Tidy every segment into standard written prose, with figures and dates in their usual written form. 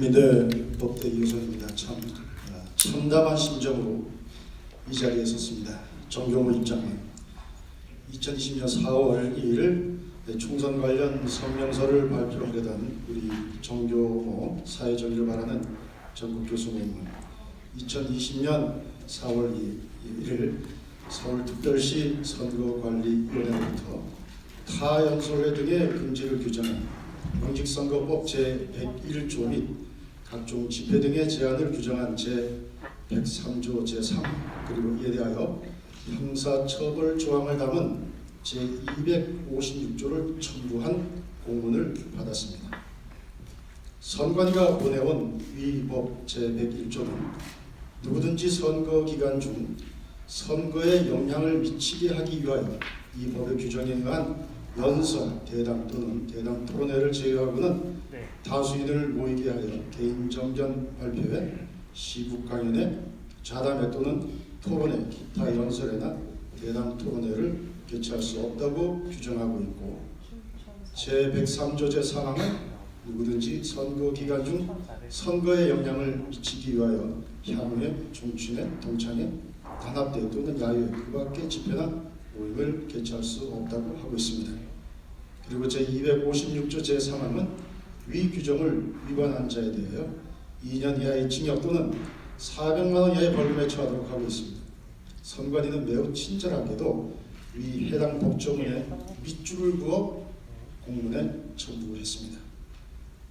국민대 법대 이호선입니다. 참 참담한 심정으로 이 자리에 섰습니다. 정경호 입장은 2020년 4월 2일 총선 관련 성명서를 발표하려던 우리 정경호 사회정의를 바라는 전국교수 모임은 2020년 4월 1일 서울특별시 선거관리위원회로부터 타연설회 등의 금지를 규정한 공직선거법 제101조 및 각종 집회 등의 제한을 규정한 제103조 제3 그리고 이에 대하여 형사처벌 조항을 담은 제256조를 첨부한 공문을 받았습니다. 선관위가 보내온 위 법 제101조는 누구든지 선거 기간 중 선거에 영향을 미치게 하기 위하여 이 법의 규정에 의한 연설, 대담 또는 대담 토론회를 제외하고는 다수인을 모이게 하여 개인 정견 발표회, 시국 강연회, 자담회 또는 토론회, 기타 연설회나 대담 토론회를 개최할 수 없다고 규정하고 있고, 제103조 제3항은 누구든지 선거 기간 중 선거에 영향을 미치기 위하여 향후회, 종춘회, 동창회, 단합대 또는 야유회, 그 밖의 집회나 모임을 개최할 수 없다고 하고 있습니다. 그리고 제256조 제3항은 위 규정을 위반한 자에 대하여 2년 이하의 징역 또는 400만 원 이하의 벌금에 처하도록 하고 있습니다. 선관위는 매우 친절하게도 위 해당 법조문에 밑줄을 그어 공문에 첨부했습니다.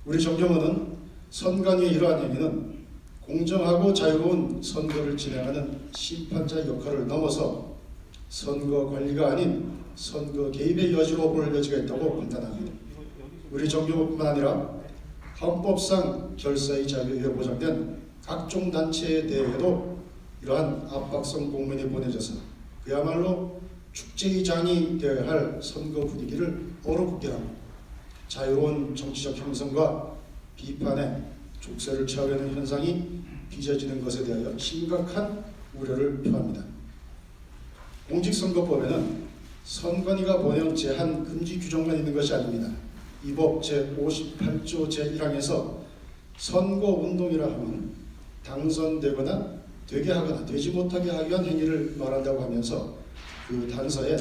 우리 정경호는 선관위의 이러한 행위는 공정하고 자유로운 선거를 진행하는 심판자의 역할을 넘어서 선거 관리가 아닌 선거 개입의 여지로 볼 여지가 있다고 판단합니다. 우리 정경호뿐만 아니라 헌법상 결사의 자유에 보장된 각종 단체에 대해도 이러한 압박성 공문이 보내져서 그야말로 축제의장이 되어야 할 선거 분위기를 얼어붙게 하고 자유로운 정치적 형성과 비판에 족쇄를 채우려는 현상이 빚어지는 것에 대하여 심각한 우려를 표합니다. 공직선거법에는 선관위가 보내온 제한 금지 규정만 있는 것이 아닙니다. 이 법 제58조 제1항에서 선거운동이라 하면 당선되거나 되게 하거나 되지 못하게 하기 위한 행위를 말한다고 하면서 그 단서에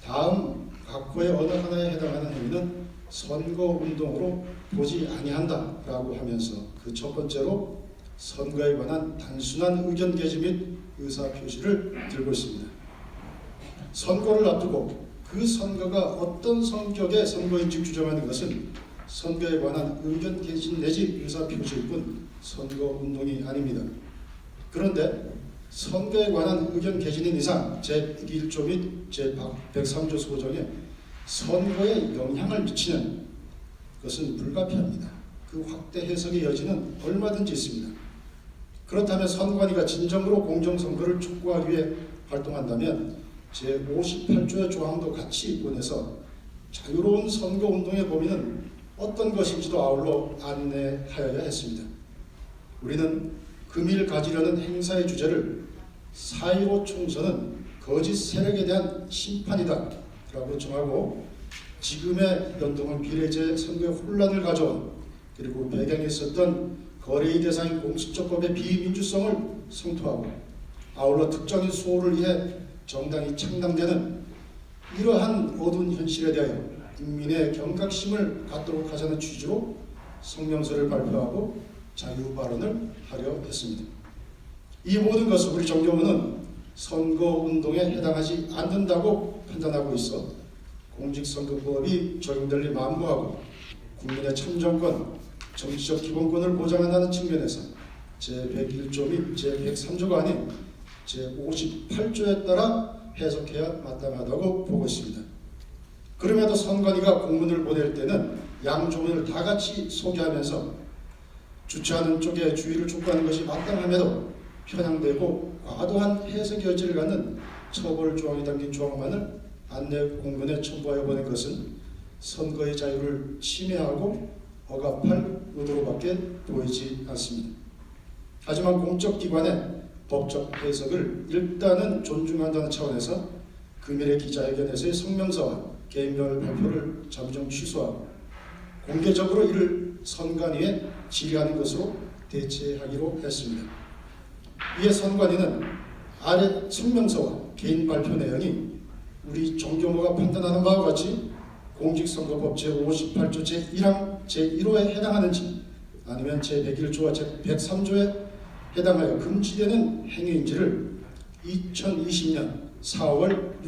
다음 각호의 어느 하나에 해당하는 행위는 선거운동으로 보지 아니한다 라고 하면서 그 첫 번째로 선거에 관한 단순한 의견 개시 및 의사표시를 들고 있습니다. 선거를 앞두고 그 선거가 어떤 성격의 선거인지 규정하는 것은 선거에 관한 의견 개진 내지 의사표시일 뿐 선거운동이 아닙니다. 그런데 선거에 관한 의견 개진인 이상 제101조 및 제103조 소정에 선거에 영향을 미치는 것은 불가피합니다. 그 확대 해석의 여지는 얼마든지 있습니다. 그렇다면 선관위가 진정으로 공정선거를 촉구하기 위해 활동한다면 제58조의 조항도 같이 보내서 자유로운 선거운동의 범위는 어떤 것인지도 아울러 안내하여야 했습니다. 우리는 금일 가지려는 행사의 주제를 4.15 총선은 거짓 세력에 대한 심판이다 라고 정하고 지금의 연동은 비례제 선거의 혼란을 가져온 그리고 배경에 있었던 거래의 대상인 공수처법의 비민주성을 성토하고 아울러 특정인 수호를 위해 정당이 창당되는 이러한 어두운 현실에 대하여 국민의 경각심을 갖도록 하자는 취지로 성명서를 발표하고 자유 발언을 하려 했습니다. 이 모든 것을 우리 정경호는 선거운동에 해당하지 않는다고 판단하고 있어 공직선거법이 적용될 리 만무하고 국민의 참정권, 정치적 기본권을 보장한다는 측면에서 제101조 및 제103조가 아닌 제58조에 따라 해석해야 마땅하다고 보고 있습니다. 그럼에도 선관위가 공문을 보낼 때는 양조문을 다 같이 소개하면서 주최하는 쪽에 주의를 촉구하는 것이 마땅함에도 편향되고 과도한 해석 여지를 갖는 처벌 조항이 담긴 조항만을 안내 공문에 첨부하여 보낸 것은 선거의 자유를 침해하고 억압할 의도로밖에 보이지 않습니다. 하지만 공적기관의 법적 해석을 일단은 존중한다는 차원에서 금일의 기자회견에서의 성명서와 개인별 발표를 잠정 취소하고 공개적으로 이를 선관위에 질의하는 것으로 대체하기로 했습니다. 이에 선관위는 아래 성명서와 개인 발표 내용이 우리 정교모가 판단하는 바와 같이 공직선거법 제58조 제1항 제1호에 해당하는지 아니면 제101조와 제103조에 해당하여 금지되는 행위인지를 2020년 4월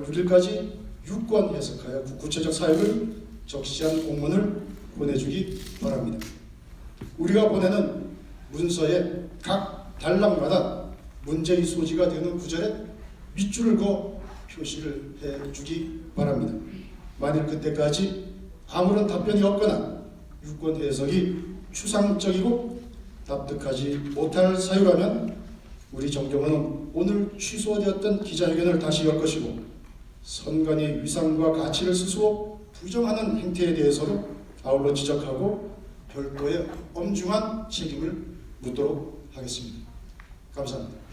6일까지 유권 해석하여 구체적 사유를 적시한 공문을 보내주기 바랍니다. 우리가 보내는 문서의 각 단락마다 문제의 소지가 되는 구절에 밑줄을 그어 표시를 해주기 바랍니다. 만일 그때까지 아무런 답변이 없거나 유권 해석이 추상적이고 납득하지 못할 사유라면 우리 정교모는 오늘 취소되었던 기자회견을 다시 열 것이고 선관위의 위상과 가치를 스스로 부정하는 행태에 대해서도 아울러 지적하고 별도의 엄중한 책임을 묻도록 하겠습니다. 감사합니다.